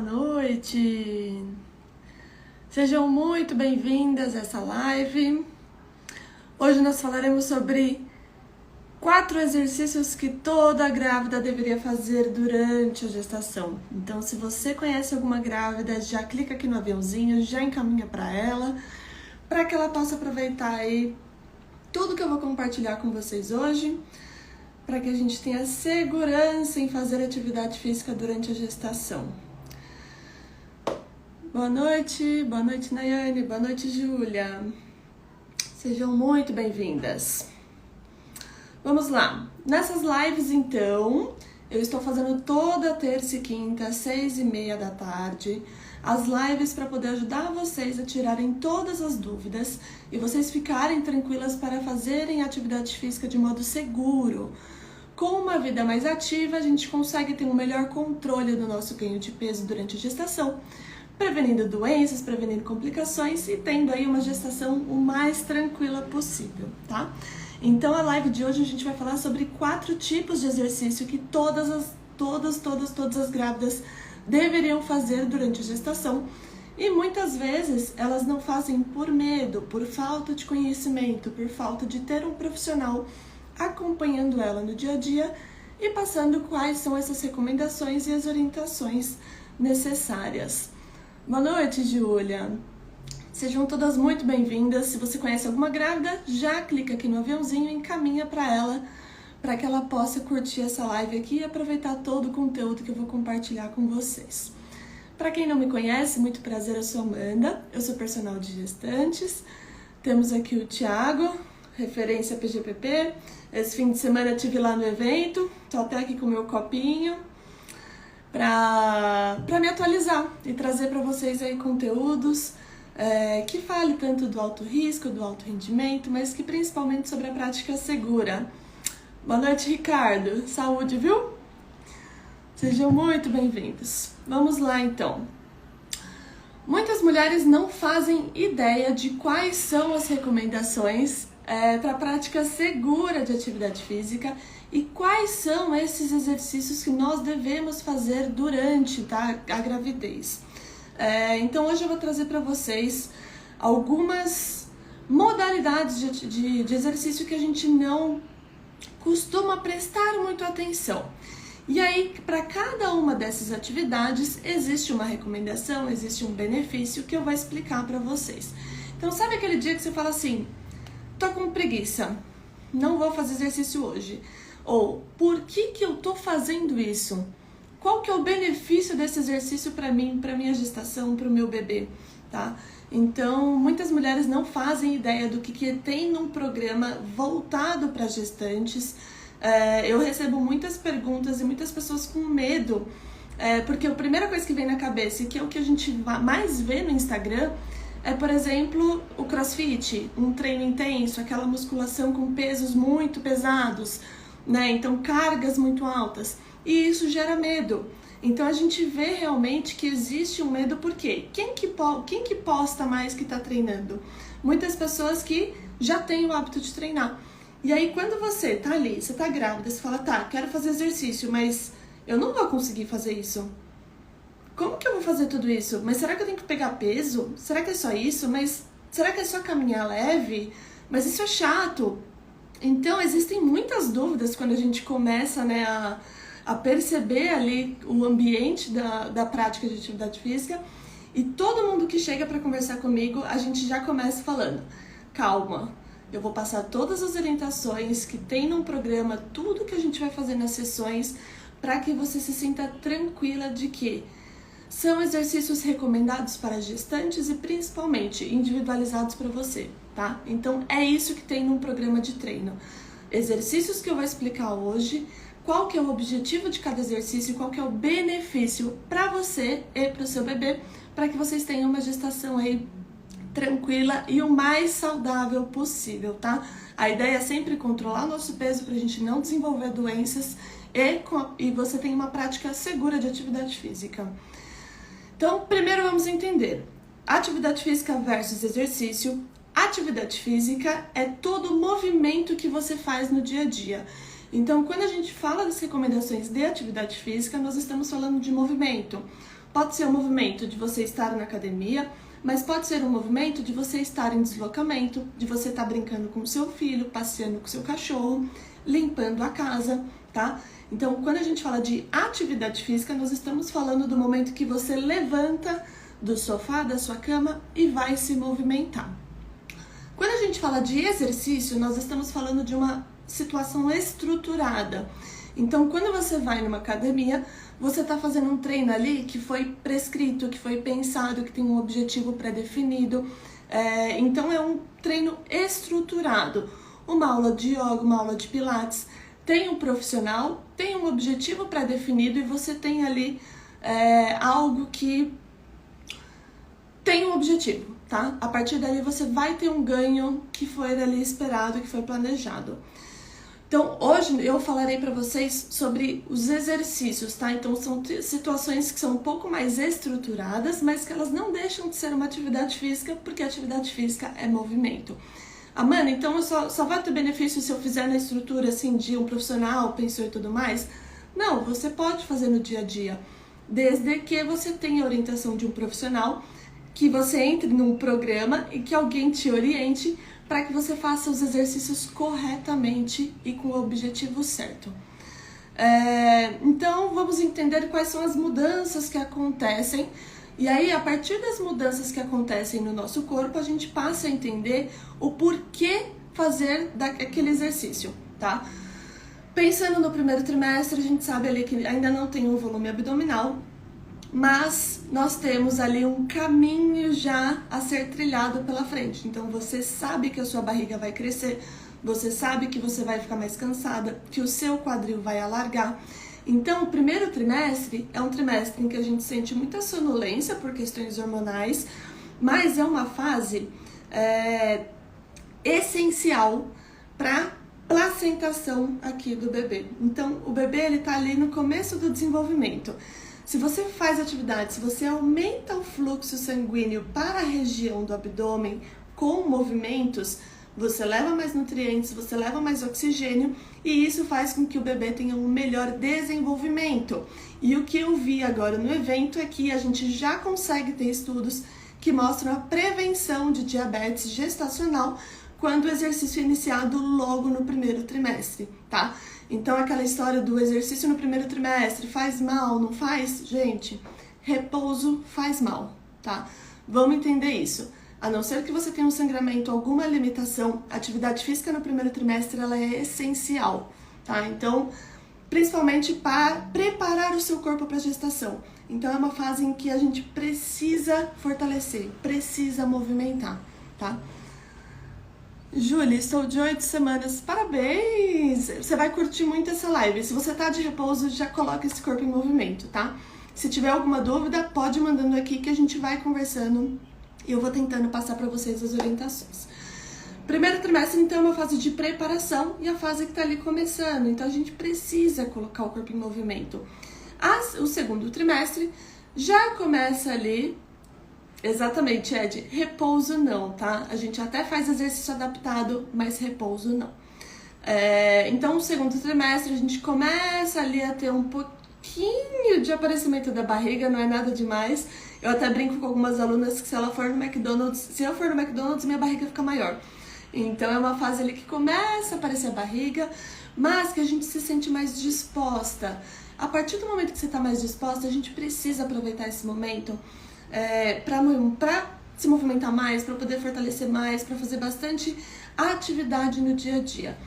noite! Sejam muito bem-vindas a essa live. Hoje nós falaremos sobre 4 exercícios que toda grávida deveria fazer durante a gestação. Então, se você conhece alguma grávida, já clica aqui no aviãozinho, já encaminha para que ela possa aproveitar aí tudo que eu vou compartilhar com vocês hoje, para que a gente tenha segurança em fazer atividade física durante a gestação. Boa noite Nayane, boa noite Júlia. Sejam muito bem-vindas. Vamos lá, nessas lives então, eu estou fazendo toda terça e quinta, às 6h30 da tarde, as lives para poder ajudar vocês a tirarem todas as dúvidas e vocês ficarem tranquilas para fazerem atividade física de modo seguro. Com uma vida mais ativa, a gente consegue ter um melhor controle do nosso ganho de peso durante a gestação, prevenindo doenças, prevenindo complicações e tendo aí uma gestação o mais tranquila possível, tá? Então a live de hoje a gente vai falar sobre 4 tipos de exercício que todas as grávidas deveriam fazer durante a gestação e muitas vezes elas não fazem por medo, por falta de conhecimento, por falta de ter um profissional acompanhando ela no dia a dia e passando quais são essas recomendações e as orientações necessárias. Boa noite, Júlia. Sejam todas muito bem-vindas. Se você conhece alguma grávida, já clica aqui no aviãozinho e encaminha para que ela possa curtir essa live aqui e aproveitar todo o conteúdo que eu vou compartilhar com vocês. Para quem não me conhece, muito prazer, eu sou Amanda, eu sou personal de gestantes. Temos aqui o Thiago, referência PGPP. Esse fim de semana eu estive lá no evento, tô até aqui com o meu copinho para me atualizar e trazer para vocês aí conteúdos que fale tanto do alto risco, do alto rendimento, mas que principalmente sobre a prática segura. Boa noite, Ricardo. Saúde, viu? Sejam muito bem-vindos. Vamos lá, então. Muitas mulheres não fazem ideia de quais são as recomendações para a prática segura de atividade física e quais são esses exercícios que nós devemos fazer durante a gravidez. Então hoje eu vou trazer para vocês algumas modalidades de exercício que a gente não costuma prestar muito atenção. E aí, para cada uma dessas atividades, existe uma recomendação, existe um benefício que eu vou explicar para vocês. Então, sabe aquele dia que você fala assim, tô com preguiça, não vou fazer exercício hoje. Ou, por que eu tô fazendo isso? Qual que é o benefício desse exercício para mim, para minha gestação, para o meu bebê, tá? Então, muitas mulheres não fazem ideia do que tem num programa voltado para gestantes. Eu recebo muitas perguntas e muitas pessoas com medo, porque a primeira coisa que vem na cabeça, e que é o que a gente mais vê no Instagram, é, por exemplo, o CrossFit, um treino intenso, aquela musculação com pesos muito pesados, né? Então, cargas muito altas. E isso gera medo. Então, a gente vê realmente que existe um medo, por quê? Quem que posta mais que está treinando? Muitas pessoas que já têm o hábito de treinar. E aí, quando você tá ali, você tá grávida, você fala, tá, quero fazer exercício, mas eu não vou conseguir fazer isso. Como que eu vou fazer tudo isso? Mas será que eu tenho que pegar peso? Será que é só isso? Mas será que é só caminhar leve? Mas isso é chato. Então, existem muitas dúvidas quando a gente começa, né, a perceber ali o ambiente da prática de atividade física. E todo mundo que chega para conversar comigo, a gente já começa falando, calma, eu vou passar todas as orientações que tem num programa, tudo que a gente vai fazer nas sessões, para que você se sinta tranquila de que são exercícios recomendados para gestantes e principalmente individualizados para você, tá? Então é isso que tem num programa de treino. Exercícios que eu vou explicar hoje, qual que é o objetivo de cada exercício, qual que é o benefício para você e para o seu bebê, para que vocês tenham uma gestação aí tranquila e o mais saudável possível, tá? A ideia é sempre controlar o nosso peso para a gente não desenvolver doenças e você tem uma prática segura de atividade física. Então, primeiro vamos entender atividade física versus exercício. Atividade física é todo o movimento que você faz no dia a dia. Então, quando a gente fala das recomendações de atividade física, nós estamos falando de movimento. Pode ser um movimento de você estar na academia, mas pode ser um movimento de você estar em deslocamento, de você estar brincando com o seu filho, passeando com o seu cachorro, limpando a casa, tá? Então, quando a gente fala de atividade física, nós estamos falando do momento que você levanta do sofá, da sua cama e vai se movimentar. Quando a gente fala de exercício, nós estamos falando de uma situação estruturada. Então, quando você vai numa academia, você está fazendo um treino ali que foi prescrito, que foi pensado, que tem um objetivo pré-definido. Então, é um treino estruturado. Uma aula de yoga, uma aula de pilates, tem um profissional, tem um objetivo pré-definido e você tem ali algo que tem um objetivo, tá? A partir dali você vai ter um ganho que foi ali esperado, que foi planejado. Então, hoje eu falarei para vocês sobre os exercícios, tá? Então, são situações que são um pouco mais estruturadas, mas que elas não deixam de ser uma atividade física, porque a atividade física é movimento. Amanda, então eu só vai ter benefício se eu fizer na estrutura, assim, de um profissional, pensou e tudo mais? Não, você pode fazer no dia a dia, desde que você tenha a orientação de um profissional, que você entre num programa e que alguém te oriente para que você faça os exercícios corretamente e com o objetivo certo. Então, vamos entender quais são as mudanças que acontecem. E aí, a partir das mudanças que acontecem no nosso corpo, a gente passa a entender o porquê fazer aquele exercício, tá? Pensando no primeiro trimestre, a gente sabe ali que ainda não tem um volume abdominal, mas nós temos ali um caminho já a ser trilhado pela frente. Então, você sabe que a sua barriga vai crescer, você sabe que você vai ficar mais cansada, que o seu quadril vai alargar. Então, o primeiro trimestre é um trimestre em que a gente sente muita sonolência por questões hormonais, mas é uma fase essencial para placentação aqui do bebê. Então, o bebê ele tá ali no começo do desenvolvimento. Se você faz atividade, se você aumenta o fluxo sanguíneo para a região do abdômen com movimentos, você leva mais nutrientes, você leva mais oxigênio e isso faz com que o bebê tenha um melhor desenvolvimento. E o que eu vi agora no evento é que a gente já consegue ter estudos que mostram a prevenção de diabetes gestacional quando o exercício é iniciado logo no primeiro trimestre, tá? Então, aquela história do exercício no primeiro trimestre faz mal, não faz? Gente, repouso faz mal, tá? Vamos entender isso. A não ser que você tenha um sangramento, alguma limitação, a atividade física no primeiro trimestre ela é essencial, tá? Então, principalmente para preparar o seu corpo para a gestação. Então, é uma fase em que a gente precisa fortalecer, precisa movimentar, tá? Júlia, estou de 8 semanas, parabéns! Você vai curtir muito essa live. Se você tá de repouso, já coloca esse corpo em movimento, tá? Se tiver alguma dúvida, pode ir mandando aqui que a gente vai conversando e eu vou tentando passar para vocês as orientações. Primeiro trimestre, então, é uma fase de preparação e a fase que tá ali começando. Então, a gente precisa colocar o corpo em movimento. O segundo trimestre já começa ali. Exatamente, Ed. Repouso não, tá? A gente até faz exercício adaptado, mas repouso não. Então, no segundo trimestre, a gente começa ali a ter um pouquinho de aparecimento da barriga, não é nada demais. Eu até brinco com algumas alunas que se ela for no McDonald's, se eu for no McDonald's, minha barriga fica maior. Então, é uma fase ali que começa a aparecer a barriga, mas que a gente se sente mais disposta. A partir do momento que você tá mais disposta, a gente precisa aproveitar esse momento para se movimentar mais, para poder fortalecer mais, para fazer bastante atividade no dia a dia.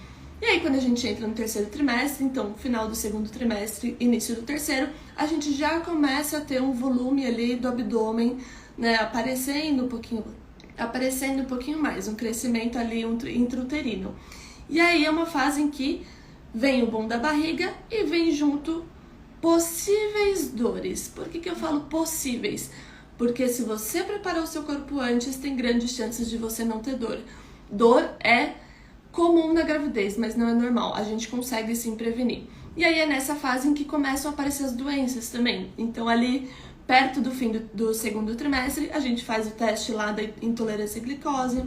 E aí, quando a gente entra no terceiro trimestre, então, final do segundo trimestre, início do terceiro, a gente já começa a ter um volume ali do abdômen, né, aparecendo um pouquinho mais, um crescimento ali intrauterino. E aí é uma fase em que vem o boom da barriga e vem junto possíveis dores. Por que eu falo possíveis? Porque se você preparar o seu corpo antes, tem grandes chances de você não ter dor. Dor é comum na gravidez, mas não é normal. A gente consegue sim prevenir. E aí é nessa fase em que começam a aparecer as doenças também. Então ali, perto do fim do segundo trimestre, a gente faz o teste lá da intolerância à glicose,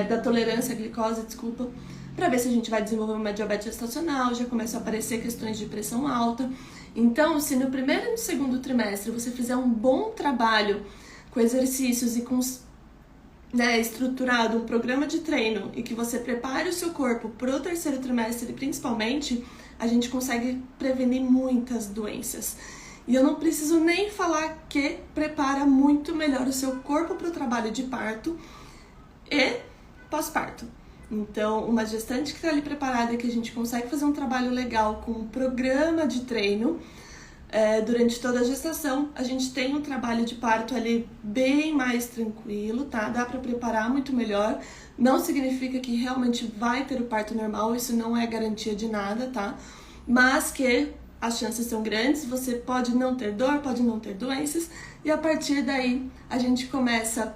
da tolerância à glicose, desculpa, para ver se a gente vai desenvolver uma diabetes gestacional, já começam a aparecer questões de pressão alta. Então, se no primeiro e no segundo trimestre você fizer um bom trabalho com exercícios e com estruturado um programa de treino e que você prepare o seu corpo para o terceiro trimestre, principalmente, a gente consegue prevenir muitas doenças. E eu não preciso nem falar que prepara muito melhor o seu corpo para o trabalho de parto e pós-parto. Então, uma gestante que está ali preparada, que a gente consegue fazer um trabalho legal com um programa de treino durante toda a gestação, a gente tem um trabalho de parto ali bem mais tranquilo, tá? Dá para preparar muito melhor. Não significa que realmente vai ter o parto normal, isso não é garantia de nada, tá? Mas que as chances são grandes, você pode não ter dor, pode não ter doenças, e a partir daí a gente começa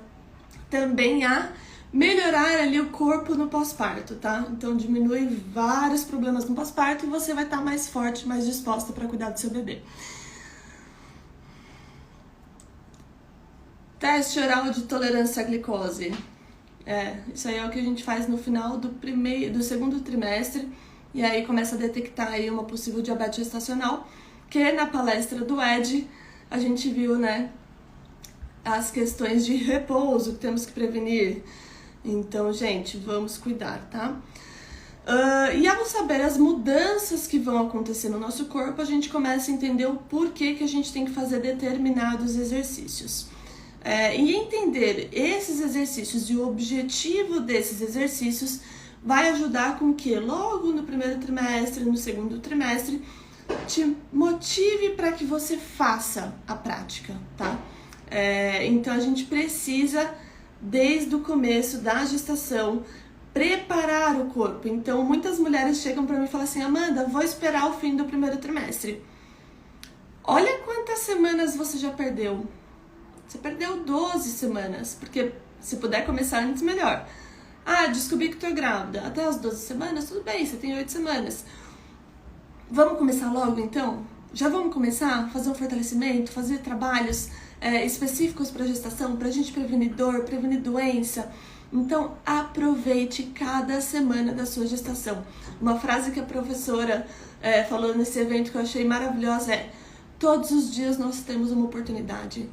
também a melhorar ali o corpo no pós-parto, tá? Então diminui vários problemas no pós-parto e você vai estar mais forte, mais disposta para cuidar do seu bebê. Teste oral de tolerância à glicose. Isso aí é o que a gente faz no final do segundo trimestre, e aí começa a detectar aí uma possível diabetes gestacional, que na palestra do Ed a gente viu, né, as questões de repouso que temos que prevenir. Então, gente, vamos cuidar, tá? E ao saber as mudanças que vão acontecer no nosso corpo, a gente começa a entender o porquê que a gente tem que fazer determinados exercícios. E entender esses exercícios e o objetivo desses exercícios vai ajudar com que logo no primeiro trimestre, no segundo trimestre, te motive para que você faça a prática, tá? Então a gente precisa, desde o começo da gestação, preparar o corpo. Então muitas mulheres chegam para mim e falam assim: Amanda, vou esperar o fim do primeiro trimestre. Olha quantas semanas você já perdeu. Você perdeu 12 semanas, porque se puder começar antes, melhor. Descobri que tô grávida. Até as 12 semanas, tudo bem, você tem 8 semanas. Vamos começar logo, então? Já vamos começar a fazer um fortalecimento, fazer trabalhos específicos para gestação, para a gente prevenir dor, prevenir doença. Então, aproveite cada semana da sua gestação. Uma frase que a professora falou nesse evento que eu achei maravilhosa é: todos os dias nós temos uma oportunidade.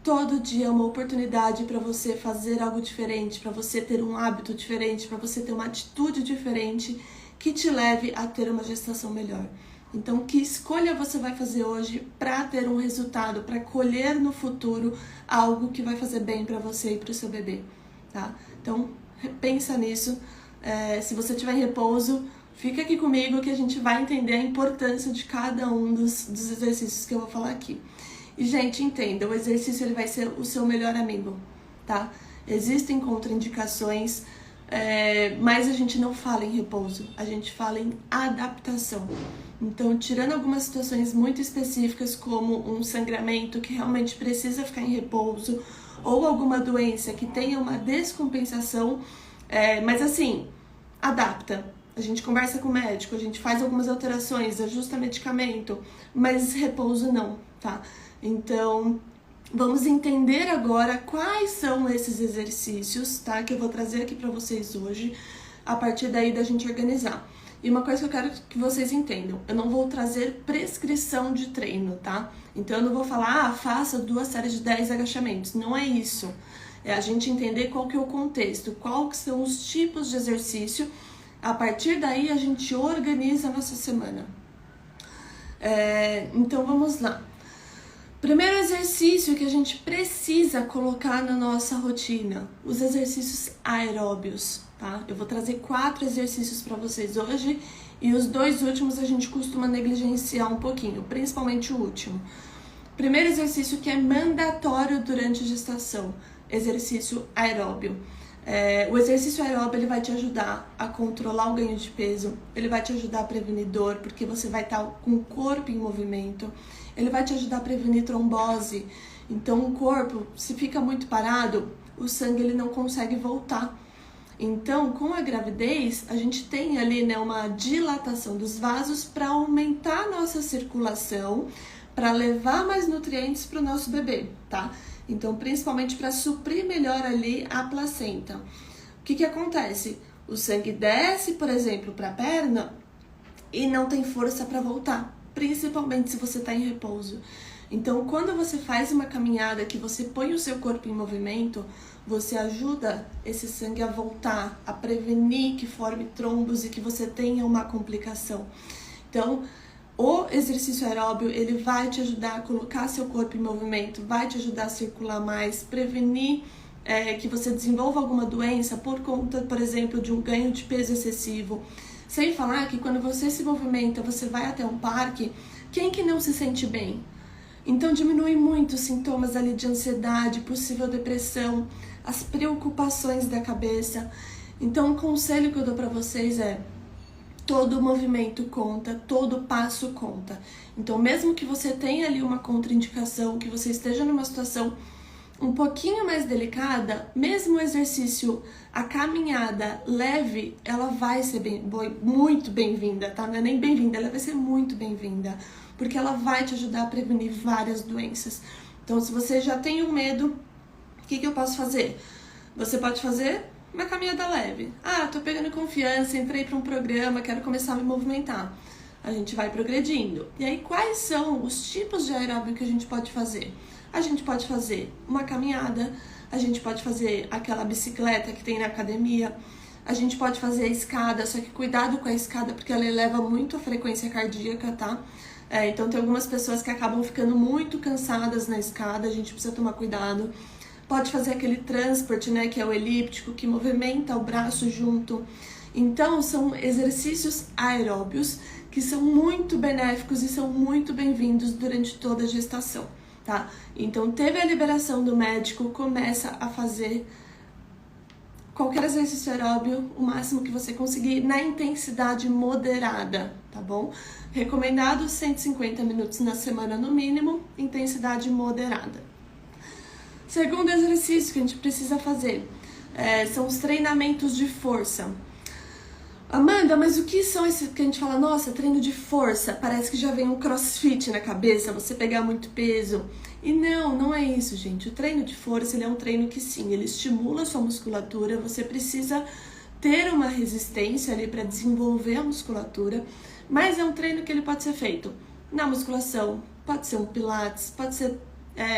Todo dia é uma oportunidade para você fazer algo diferente, para você ter um hábito diferente, para você ter uma atitude diferente que te leve a ter uma gestação melhor. Então, que escolha você vai fazer hoje para ter um resultado, para colher no futuro algo que vai fazer bem para você e para o seu bebê, tá? Então, pensa nisso. Se você estiver em repouso, fica aqui comigo que a gente vai entender a importância de cada um dos exercícios que eu vou falar aqui. E, gente, entenda, o exercício ele vai ser o seu melhor amigo, tá? Existem contraindicações, mas a gente não fala em repouso, a gente fala em adaptação. Então, tirando algumas situações muito específicas, como um sangramento que realmente precisa ficar em repouso, ou alguma doença que tenha uma descompensação, mas assim, adapta. A gente conversa com o médico, a gente faz algumas alterações, ajusta medicamento, mas repouso não, tá? Então, vamos entender agora quais são esses exercícios, tá? Que eu vou trazer aqui pra vocês hoje, a partir daí da gente organizar. E uma coisa que eu quero que vocês entendam, eu não vou trazer prescrição de treino, tá? Então eu não vou falar, faça 2 séries de 10 agachamentos, não é isso. É a gente entender qual que é o contexto, quais são os tipos de exercício, a partir daí a gente organiza a nossa semana. Então vamos lá. Primeiro exercício que a gente precisa colocar na nossa rotina, os exercícios aeróbios, tá? Eu vou trazer 4 exercícios para vocês hoje e os 2 últimos a gente costuma negligenciar um pouquinho, principalmente o último. Primeiro exercício que é mandatório durante a gestação, exercício aeróbio. O exercício aeróbio ele vai te ajudar a controlar o ganho de peso, ele vai te ajudar a prevenir dor, porque você vai estar com o corpo em movimento, ele vai te ajudar a prevenir trombose. Então o corpo, se fica muito parado, o sangue ele não consegue voltar. Então, com a gravidez, a gente tem ali, né, uma dilatação dos vasos para aumentar a nossa circulação, para levar mais nutrientes para o nosso bebê, tá? Então, principalmente para suprir melhor ali a placenta. O que acontece? O sangue desce, por exemplo, para a perna e não tem força para voltar. principalmente se você está em repouso. Então, quando você faz uma caminhada que você põe o seu corpo em movimento, você ajuda esse sangue a voltar, a prevenir que forme trombos e que você tenha uma complicação. Então, o exercício aeróbio, ele vai te ajudar a colocar seu corpo em movimento, vai te ajudar a circular mais, prevenir que você desenvolva alguma doença por conta, por exemplo, de um ganho de peso excessivo. Sem falar que quando você se movimenta, você vai até um parque, quem que não se sente bem? Então diminui muito os sintomas ali de ansiedade, possível depressão, as preocupações da cabeça. Então o conselho que eu dou para vocês é: todo movimento conta, todo passo conta. Então mesmo que você tenha ali uma contraindicação, que você esteja numa situação um pouquinho mais delicada, mesmo o exercício, a caminhada leve, ela vai ser muito bem-vinda, tá? Não é nem bem-vinda, ela vai ser muito bem-vinda, porque ela vai te ajudar a prevenir várias doenças. Então, se você já tem um medo, o que eu posso fazer? Você pode fazer uma caminhada leve. Ah, tô pegando confiança, entrei para um programa, quero começar a me movimentar. A gente vai progredindo. E aí, quais são os tipos de aeróbio que a gente pode fazer? A gente pode fazer uma caminhada, a gente pode fazer aquela bicicleta que tem na academia, a gente pode fazer a escada, só que cuidado com a escada porque ela eleva muito a frequência cardíaca, tá? Então tem algumas pessoas que acabam ficando muito cansadas na escada, a gente precisa tomar cuidado. Pode fazer aquele transporte, né, que é o elíptico, que movimenta o braço junto. Então são exercícios aeróbios que são muito benéficos e são muito bem-vindos durante toda a gestação. Tá? Então, teve a liberação do médico, começa a fazer qualquer exercício aeróbio, o máximo que você conseguir, na intensidade moderada, tá bom? Recomendado 150 minutos na semana no mínimo, intensidade moderada. Segundo exercício que a gente precisa fazer são os treinamentos de força. Amanda, mas o que são esses que a gente fala, nossa, treino de força? Parece que já vem um crossfit na cabeça, você pegar muito peso. E não é isso, gente. O treino de força, ele é um treino que sim, ele estimula a sua musculatura, você precisa ter uma resistência ali para desenvolver a musculatura, mas é um treino que ele pode ser feito na musculação, pode ser um pilates, pode ser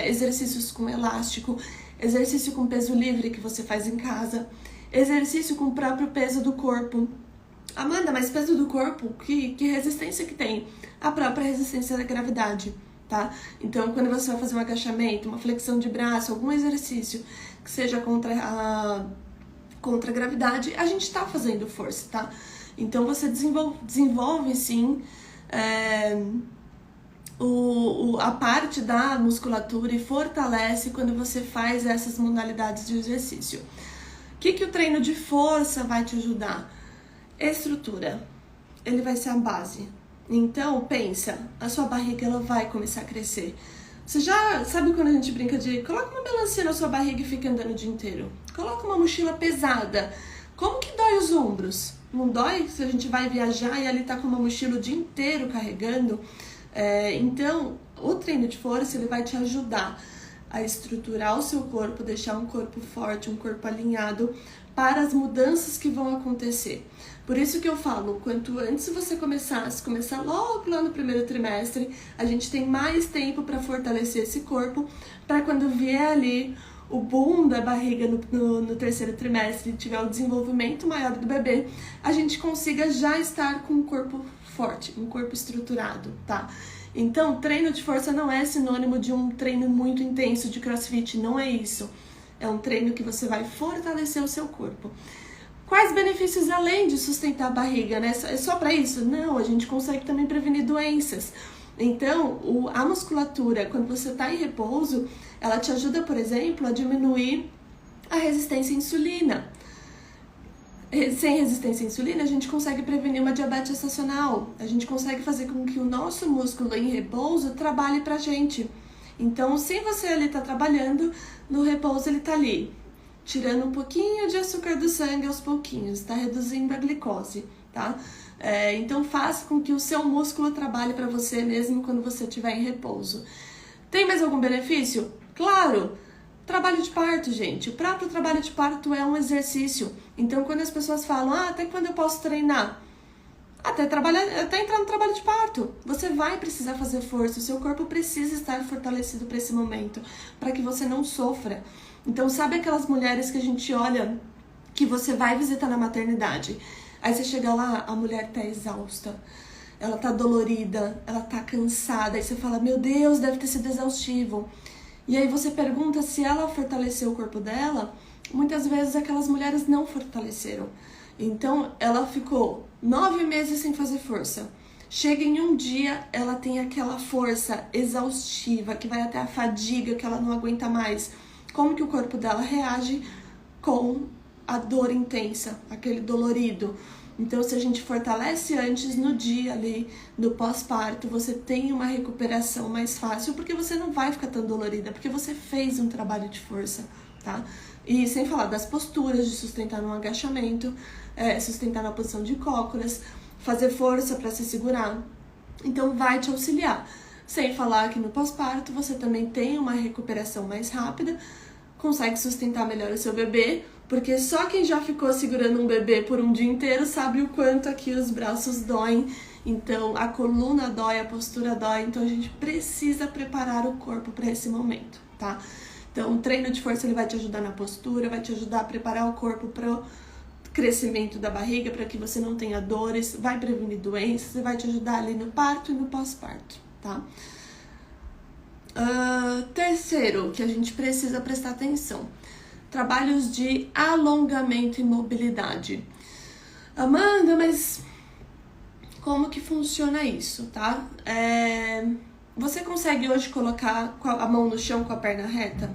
exercícios com elástico, exercício com peso livre que você faz em casa, exercício com o próprio peso do corpo. Amanda, mas peso do corpo, que resistência que tem? A própria resistência da gravidade, tá? Então, quando você vai fazer um agachamento, uma flexão de braço, algum exercício que seja contra a gravidade, a gente tá fazendo força, tá? Então, você desenvolve sim, a parte da musculatura e fortalece quando você faz essas modalidades de exercício. O que o treino de força vai te ajudar? Estrutura, ele vai ser a base. Então, pensa, a sua barriga ela vai começar a crescer. Você já sabe quando a gente brinca de coloca uma melancia na sua barriga e fica andando o dia inteiro? Coloca uma mochila pesada. Como que dói os ombros? Não dói se a gente vai viajar e ali tá com uma mochila o dia inteiro carregando? Então, o treino de força ele vai te ajudar a estruturar o seu corpo, deixar um corpo forte, um corpo alinhado para as mudanças que vão acontecer. Por isso que eu falo, quanto antes você começar logo lá no primeiro trimestre, a gente tem mais tempo para fortalecer esse corpo, para quando vier ali o boom da barriga no terceiro trimestre, tiver o desenvolvimento maior do bebê, a gente consiga já estar com um corpo forte, um corpo estruturado, tá? Então, treino de força não é sinônimo de um treino muito intenso de crossfit, não é isso. É um treino que você vai fortalecer o seu corpo. Quais benefícios além de sustentar a barriga, né? É só para isso? Não, a gente consegue também prevenir doenças. Então, a musculatura, quando você está em repouso, ela te ajuda, por exemplo, a diminuir a resistência à insulina. Sem resistência à insulina, a gente consegue prevenir uma diabetes gestacional. A gente consegue fazer com que o nosso músculo em repouso trabalhe pra gente. Então, se você ali tá trabalhando, no repouso ele tá ali, tirando um pouquinho de açúcar do sangue aos pouquinhos, tá reduzindo a glicose, tá? Então, faça com que o seu músculo trabalhe para você mesmo quando você estiver em repouso. Tem mais algum benefício? Claro! Trabalho de parto, gente. O próprio trabalho de parto é um exercício. Então, quando as pessoas falam, até quando eu posso treinar? até entrar no trabalho de parto. Você vai precisar fazer força, o seu corpo precisa estar fortalecido para esse momento, para que você não sofra. Então, sabe aquelas mulheres que a gente olha, que você vai visitar na maternidade, aí você chega lá, a mulher tá exausta, ela tá dolorida, ela tá cansada, aí você fala, meu Deus, deve ter sido exaustivo. E aí você pergunta se ela fortaleceu o corpo dela, muitas vezes aquelas mulheres não fortaleceram. Então, ela ficou 9 meses sem fazer força. Chega em um dia, ela tem aquela força exaustiva, que vai até a fadiga, que ela não aguenta mais. Como que o corpo dela reage com a dor intensa, aquele dolorido? Então, se a gente fortalece antes, no dia ali, do pós-parto, você tem uma recuperação mais fácil, porque você não vai ficar tão dolorida, porque você fez um trabalho de força, tá? E sem falar das posturas, de sustentar no agachamento, sustentar na posição de cócoras, fazer força para se segurar. Então, vai te auxiliar. Sem falar que no pós-parto, você também tem uma recuperação mais rápida, consegue sustentar melhor o seu bebê, porque só quem já ficou segurando um bebê por um dia inteiro sabe o quanto aqui os braços doem. Então, a coluna dói, a postura dói, então a gente precisa preparar o corpo para esse momento, tá? Então, o treino de força ele vai te ajudar na postura, vai te ajudar a preparar o corpo para o crescimento da barriga, para que você não tenha dores, vai prevenir doenças e vai te ajudar ali no parto e no pós-parto, tá? Terceiro, que a gente precisa prestar atenção, trabalhos de alongamento e mobilidade. Amanda, mas como que funciona isso, tá? Você consegue hoje colocar a mão no chão com a perna reta?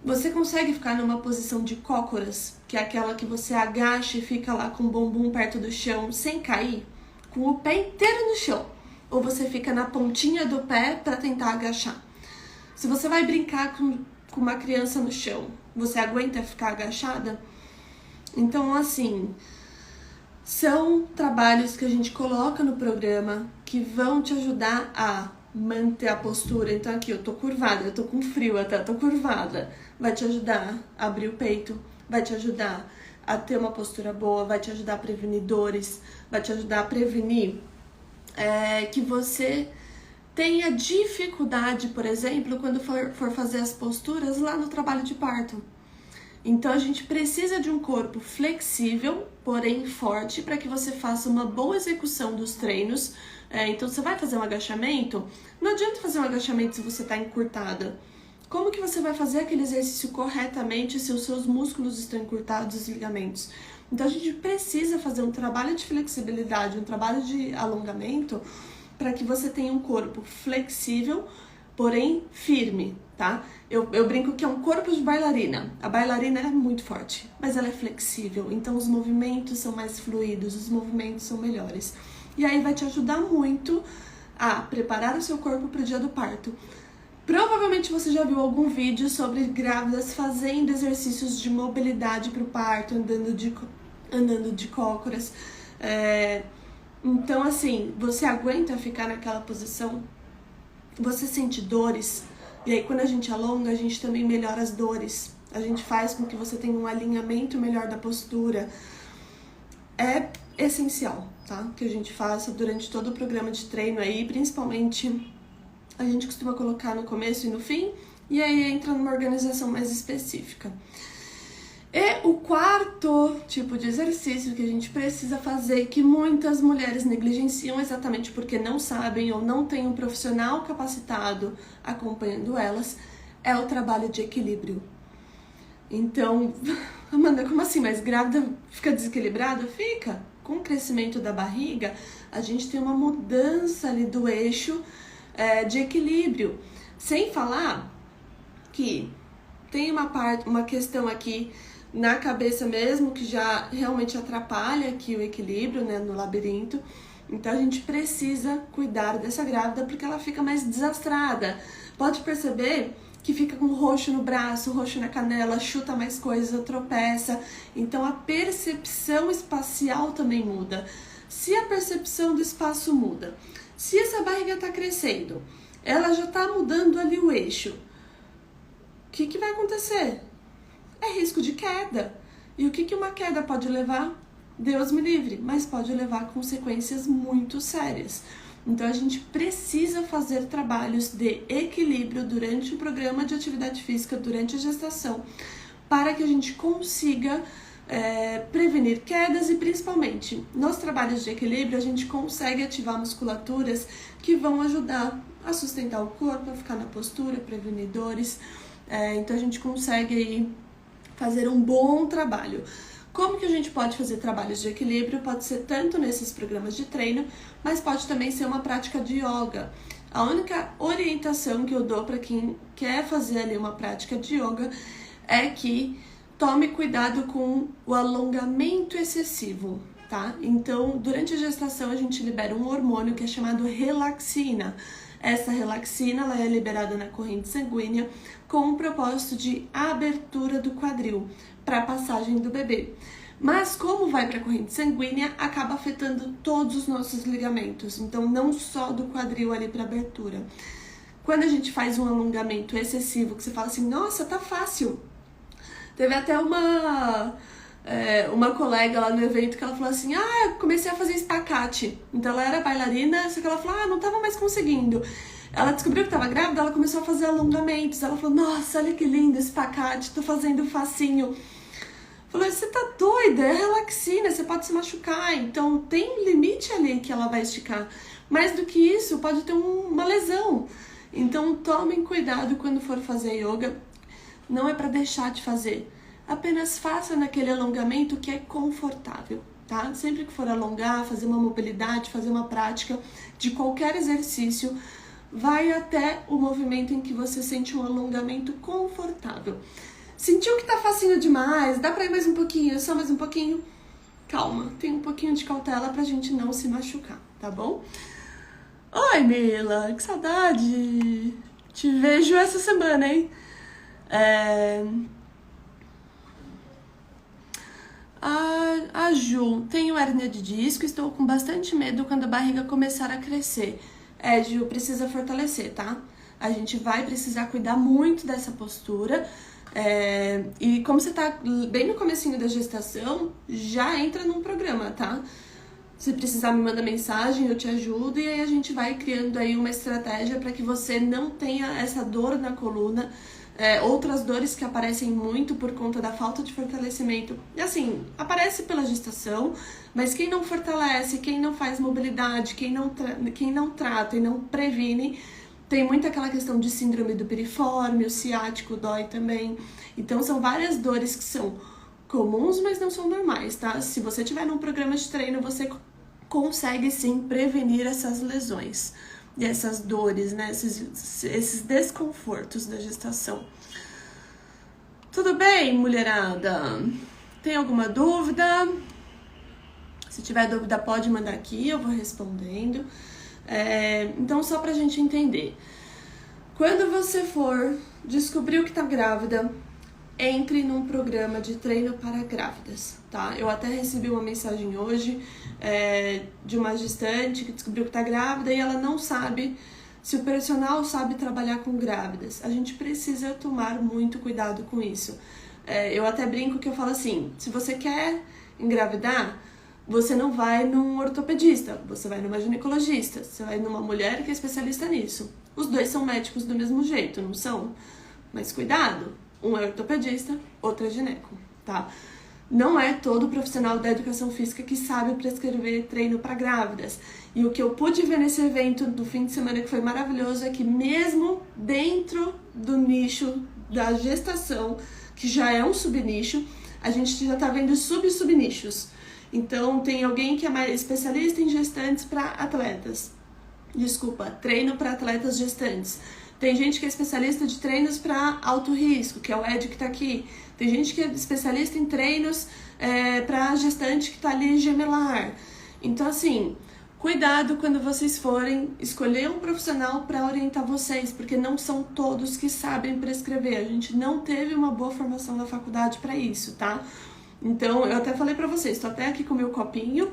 Você consegue ficar numa posição de cócoras, que é aquela que você agacha e fica lá com o bumbum perto do chão sem cair, com o pé inteiro no chão? Ou você fica na pontinha do pé para tentar agachar? Se você vai brincar com uma criança no chão, você aguenta ficar agachada? Então, assim, são trabalhos que a gente coloca no programa que vão te ajudar a manter a postura. Então, aqui eu tô curvada, eu tô com frio até, tô curvada. Vai te ajudar a abrir o peito, vai te ajudar a ter uma postura boa, vai te ajudar a prevenir dores, vai te ajudar a prevenir que você tenha dificuldade, por exemplo, quando for fazer as posturas lá no trabalho de parto. Então, a gente precisa de um corpo flexível, porém forte, para que você faça uma boa execução dos treinos. Então, você vai fazer um agachamento, não adianta fazer um agachamento se você está encurtada. Como que você vai fazer aquele exercício corretamente se os seus músculos estão encurtados, os ligamentos? Então, a gente precisa fazer um trabalho de flexibilidade, um trabalho de alongamento, para que você tenha um corpo flexível, porém firme, tá? Eu brinco que é um corpo de bailarina. A bailarina é muito forte, mas ela é flexível, então os movimentos são mais fluidos, os movimentos são melhores. E aí vai te ajudar muito a preparar o seu corpo para o dia do parto. Provavelmente você já viu algum vídeo sobre grávidas fazendo exercícios de mobilidade para o parto, andando de cócoras. Então, assim, você aguenta ficar naquela posição? Você sente dores? E aí, quando a gente alonga, a gente também melhora as dores. A gente faz com que você tenha um alinhamento melhor da postura. É essencial, tá? Que a gente faça durante todo o programa de treino aí, principalmente a gente costuma colocar no começo e no fim, e aí entra numa organização mais específica. E o quarto tipo de exercício que a gente precisa fazer, que muitas mulheres negligenciam exatamente porque não sabem ou não tem um profissional capacitado acompanhando elas, é o trabalho de equilíbrio. Então, Amanda, como assim? Mas grávida fica desequilibrada? Fica. Com o crescimento da barriga, a gente tem uma mudança ali do eixo de equilíbrio. Sem falar que tem uma questão aqui na cabeça mesmo, que já realmente atrapalha aqui o equilíbrio, né, no labirinto. Então, a gente precisa cuidar dessa grávida porque ela fica mais desastrada. Pode perceber que fica com roxo no braço, roxo na canela, chuta mais coisas, tropeça. Então, a percepção espacial também muda. Se a percepção do espaço muda, se essa barriga está crescendo, ela já está mudando ali o eixo, o que vai acontecer? É risco de queda. E o que uma queda pode levar? Deus me livre, mas pode levar a consequências muito sérias. Então a gente precisa fazer trabalhos de equilíbrio durante o programa de atividade física, durante a gestação, para que a gente consiga prevenir quedas e principalmente nos trabalhos de equilíbrio a gente consegue ativar musculaturas que vão ajudar a sustentar o corpo, a ficar na postura, prevenir dores. Então a gente consegue aí fazer um bom trabalho. Como que a gente pode fazer trabalhos de equilíbrio? Pode ser tanto nesses programas de treino, mas pode também ser uma prática de yoga. A única orientação que eu dou para quem quer fazer ali uma prática de yoga é que tome cuidado com o alongamento excessivo, tá? Então, durante a gestação, a gente libera um hormônio que é chamado relaxina. Essa relaxina ela é liberada na corrente sanguínea com o propósito de abertura do quadril para a passagem do bebê. Mas como vai para a corrente sanguínea, acaba afetando todos os nossos ligamentos. Então, não só do quadril ali para abertura. Quando a gente faz um alongamento excessivo, que você fala assim, nossa, tá fácil. Teve até uma colega lá no evento que ela falou assim, comecei a fazer espacate. Então ela era bailarina, só que ela falou, não tava mais conseguindo. Ela descobriu que tava grávida, ela começou a fazer alongamentos. Ela falou, nossa, olha que lindo espacate, tô fazendo facinho. Falou, você tá doida, é relaxina, você pode se machucar. Então tem limite ali que ela vai esticar. Mais do que isso, pode ter uma lesão. Então tomem cuidado quando for fazer yoga. Não é para deixar de fazer, apenas faça naquele alongamento que é confortável, tá? Sempre que for alongar, fazer uma mobilidade, fazer uma prática de qualquer exercício, vai até o movimento em que você sente um alongamento confortável. Sentiu que tá facinho demais, dá pra ir mais um pouquinho, só mais um pouquinho? Calma, tem um pouquinho de cautela pra gente não se machucar, tá bom? Oi, Mila, que saudade! Te vejo essa semana, hein? A Ju, tenho hérnia de disco, estou com bastante medo quando a barriga começar a crescer. Ju, precisa fortalecer, tá? A gente vai precisar cuidar muito dessa postura. E como você tá bem no comecinho da gestação, já entra num programa, tá? Se precisar me manda mensagem, eu te ajudo e aí a gente vai criando aí uma estratégia para que você não tenha essa dor na coluna. Outras dores que aparecem muito por conta da falta de fortalecimento. E assim, aparece pela gestação, mas quem não fortalece, quem não faz mobilidade, quem não trata e não previne, tem muito aquela questão de síndrome do piriforme, o ciático dói também. Então são várias dores que são comuns, mas não são normais, tá? Se você tiver num programa de treino, você consegue sim prevenir essas lesões. E essas dores, né? Esses desconfortos da gestação. Tudo bem, mulherada? Tem alguma dúvida? Se tiver dúvida, pode mandar aqui, eu vou respondendo. Então, só pra gente entender. Quando você for descobrir que tá grávida, entre num programa de treino para grávidas, tá? Eu até recebi uma mensagem hoje de uma gestante que descobriu que tá grávida e ela não sabe se o personal sabe trabalhar com grávidas. A gente precisa tomar muito cuidado com isso. Eu até brinco que eu falo assim, se você quer engravidar, você não vai num ortopedista, você vai numa ginecologista, você vai numa mulher que é especialista nisso. Os dois são médicos do mesmo jeito, não são? Mas cuidado! Um é ortopedista, outro é gineco, tá? Não é todo profissional da educação física que sabe prescrever treino para grávidas. E o que eu pude ver nesse evento do fim de semana que foi maravilhoso é que mesmo dentro do nicho da gestação, que já é um subnicho, a gente já tá vendo subnichos. Então tem alguém que é mais especialista em gestantes para atletas. Treino para atletas gestantes. Tem gente que é especialista de treinos para alto risco, que é o Ed que está aqui. Tem gente que é especialista em treinos para gestante que está ali gemelar. Então, assim, cuidado quando vocês forem escolher um profissional para orientar vocês, porque não são todos que sabem prescrever. A gente não teve uma boa formação na faculdade para isso, tá? Então, eu até falei para vocês, estou até aqui com o meu copinho.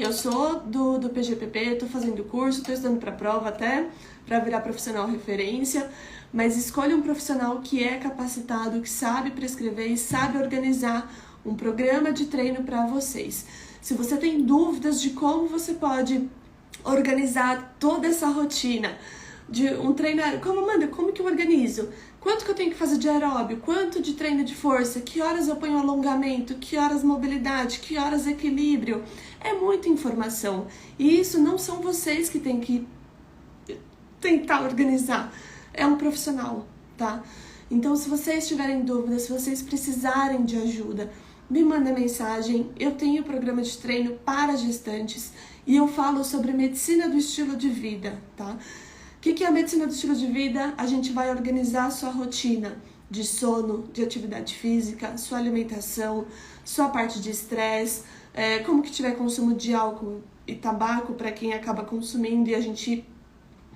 Eu sou do PGPP, estou fazendo curso, estou estudando para prova até, para virar profissional referência, mas escolha um profissional que é capacitado, que sabe prescrever e sabe organizar um programa de treino para vocês. Se você tem dúvidas de como você pode organizar toda essa rotina de um treino, como que eu organizo? Quanto que eu tenho que fazer de aeróbio? Quanto de treino de força? Que horas eu ponho alongamento? Que horas mobilidade? Que horas equilíbrio? É muita informação. E isso não são vocês que têm que tentar organizar. É um profissional, tá? Então, se vocês tiverem dúvidas, se vocês precisarem de ajuda, me manda mensagem. Eu tenho programa de treino para gestantes e eu falo sobre medicina do estilo de vida, tá? O que é a medicina do estilo de vida? A gente vai organizar a sua rotina de sono, de atividade física, sua alimentação, sua parte de estresse, como que tiver consumo de álcool e tabaco para quem acaba consumindo e a gente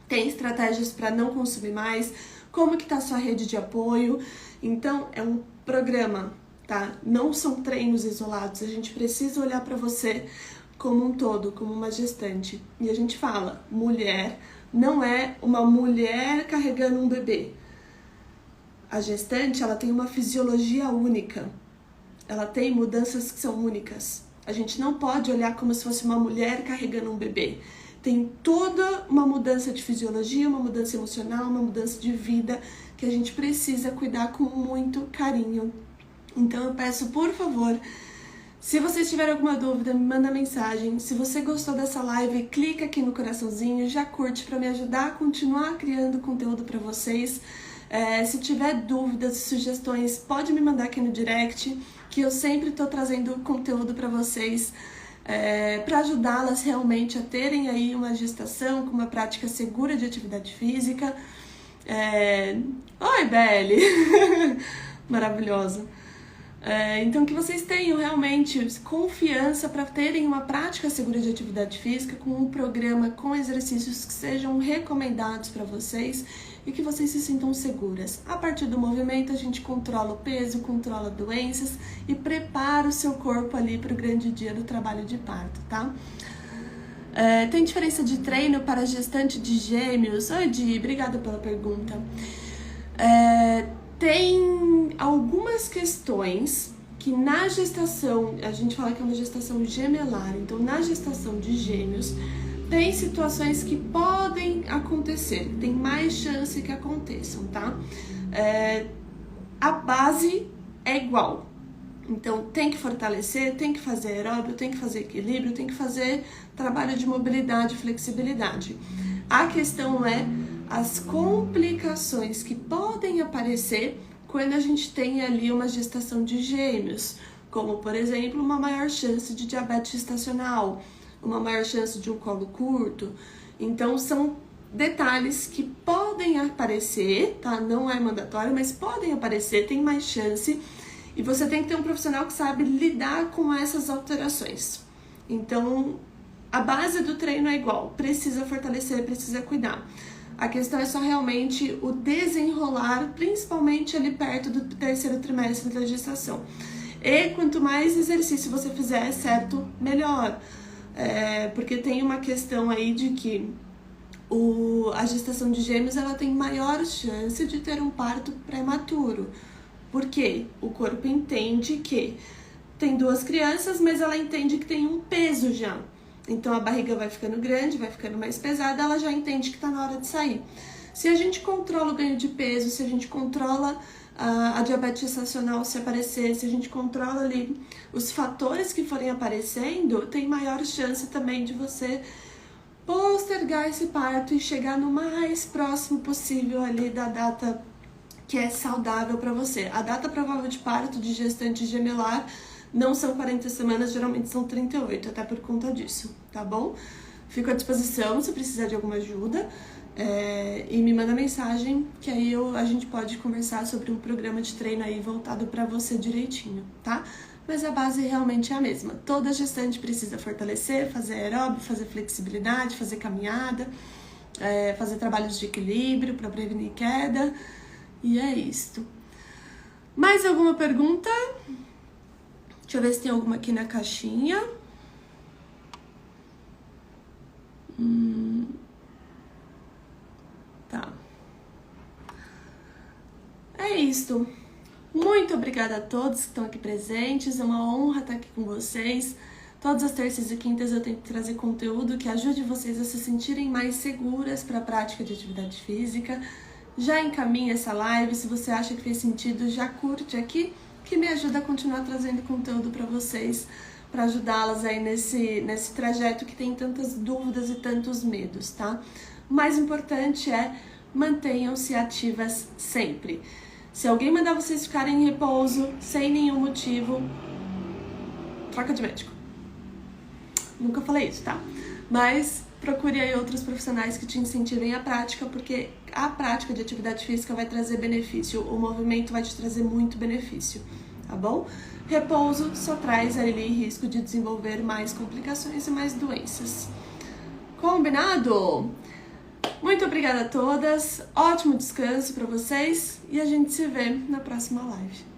tem estratégias para não consumir mais, como que tá a sua rede de apoio. Então, é um programa, tá? Não são treinos isolados, a gente precisa olhar para você como um todo, como uma gestante. E a gente fala, mulher não é uma mulher carregando um bebê. A gestante, ela tem uma fisiologia única. Ela tem mudanças que são únicas. A gente não pode olhar como se fosse uma mulher carregando um bebê. Tem toda uma mudança de fisiologia, uma mudança emocional, uma mudança de vida que a gente precisa cuidar com muito carinho. Então eu peço, por favor, se vocês tiverem alguma dúvida, me manda mensagem. Se você gostou dessa live, clica aqui no coraçãozinho, já curte para me ajudar a continuar criando conteúdo para vocês. Se tiver dúvidas, sugestões, pode me mandar aqui no direct, que eu sempre estou trazendo conteúdo para vocês, para ajudá-las realmente a terem aí uma gestação com uma prática segura de atividade física. Oi, Belle! Maravilhosa! Então, que vocês tenham realmente confiança para terem uma prática segura de atividade física com um programa, com exercícios que sejam recomendados para vocês e que vocês se sintam seguras. A partir do movimento, a gente controla o peso, controla doenças e prepara o seu corpo ali para o grande dia do trabalho de parto, tá? Tem diferença de treino para gestante de gêmeos? Oi, Di, obrigada pela pergunta. Tem algumas questões que na gestação, a gente fala que é uma gestação gemelar, então na gestação de gêmeos, tem situações que podem acontecer, tem mais chance que aconteçam, tá? A base é igual, então tem que fortalecer, tem que fazer aeróbio, tem que fazer equilíbrio, tem que fazer trabalho de mobilidade e flexibilidade. A questão é as complicações que podem aparecer quando a gente tem ali uma gestação de gêmeos, como, por exemplo, uma maior chance de diabetes gestacional, uma maior chance de um colo curto. Então, são detalhes que podem aparecer, tá? Não é mandatório, mas podem aparecer, tem mais chance. E você tem que ter um profissional que sabe lidar com essas alterações. Então, a base do treino é igual, precisa fortalecer, precisa cuidar. A questão é só realmente o desenrolar, principalmente ali perto do terceiro trimestre da gestação. E quanto mais exercício você fizer, certo, melhor. Porque tem uma questão aí de que a gestação de gêmeos ela tem maior chance de ter um parto prematuro. Por quê? O corpo entende que tem duas crianças, mas ela entende que tem um peso já. Então a barriga vai ficando grande, vai ficando mais pesada, ela já entende que está na hora de sair. Se a gente controla o ganho de peso, se a gente controla a diabetes gestacional se aparecer, se a gente controla ali os fatores que forem aparecendo, tem maior chance também de você postergar esse parto e chegar no mais próximo possível ali da data que é saudável para você. A data provável de parto de gestante gemelar não são 40 semanas, geralmente são 38, até por conta disso, tá bom? Fico à disposição se precisar de alguma ajuda e me manda mensagem que aí a gente pode conversar sobre um programa de treino aí voltado para você direitinho, tá? Mas a base realmente é a mesma. Toda gestante precisa fortalecer, fazer aeróbio, fazer flexibilidade, fazer caminhada, fazer trabalhos de equilíbrio para prevenir queda. E é isto. Mais alguma pergunta? Deixa eu ver se tem alguma aqui na caixinha. Tá. É isto. Muito obrigada a todos que estão aqui presentes, é uma honra estar aqui com vocês. Todas as terças e quintas eu tento trazer conteúdo que ajude vocês a se sentirem mais seguras para a prática de atividade física. Já encaminha essa live, se você acha que fez sentido, já curte aqui, que me ajuda a continuar trazendo conteúdo para vocês, para ajudá-las aí nesse trajeto que tem tantas dúvidas e tantos medos, tá? O mais importante é mantenham-se ativas sempre. Se alguém mandar vocês ficarem em repouso, sem nenhum motivo, troca de médico. Nunca falei isso, tá? Mas procure aí outros profissionais que te incentivem a prática, porque a prática de atividade física vai trazer benefício, o movimento vai te trazer muito benefício, tá bom? Repouso só traz ali risco de desenvolver mais complicações e mais doenças. Combinado? Muito obrigada a todas, ótimo descanso para vocês e a gente se vê na próxima live.